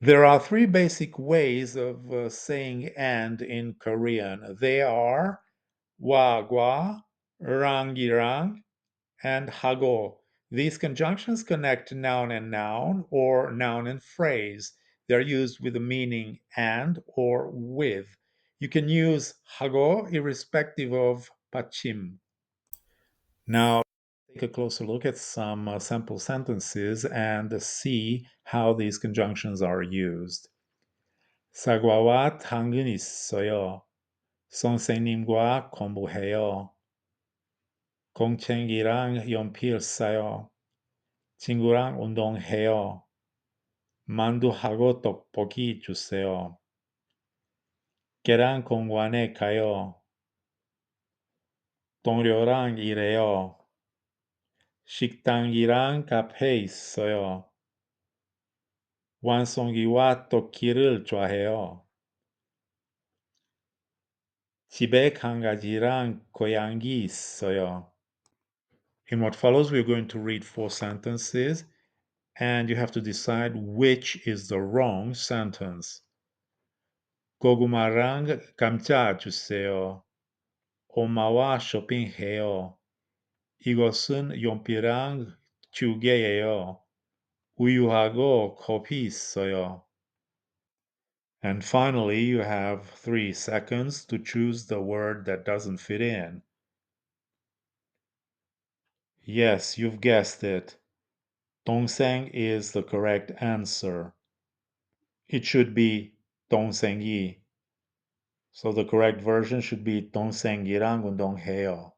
There are three basic ways of saying and in Korean. They are wa gwa, rangirang, and hago. These conjunctions connect noun and noun or noun and phrase. They're used with the meaning and or with. You can use hago irrespective of pachim. Now, take a closer look at some sample sentences and see how these conjunctions are used. 사과와 당근 있어요. 선생님과 공부해요. 공책이랑 연필 사요. 친구랑 운동해요. 만두하고 떡볶이 주세요. 계란 공원에 가요. 동료랑 일해요. 식당이랑 카페 있어요. 완성기와 떡기를 좋아해요. 집에 강아지랑 고양이 있어요. In what follows, we're going to read four sentences, and you have to decide which is the wrong sentence. 고구마랑 감자 주세요. 엄마와 쇼핑해요. 이것은 연필랑 두 개예요. 우유하고 커피 있어요. And finally, you have 3 seconds to choose the word that doesn't fit in. Yes, you've guessed it. 동생 is the correct answer. It should be 동생이. So the correct version should be 동생이랑 운동해요.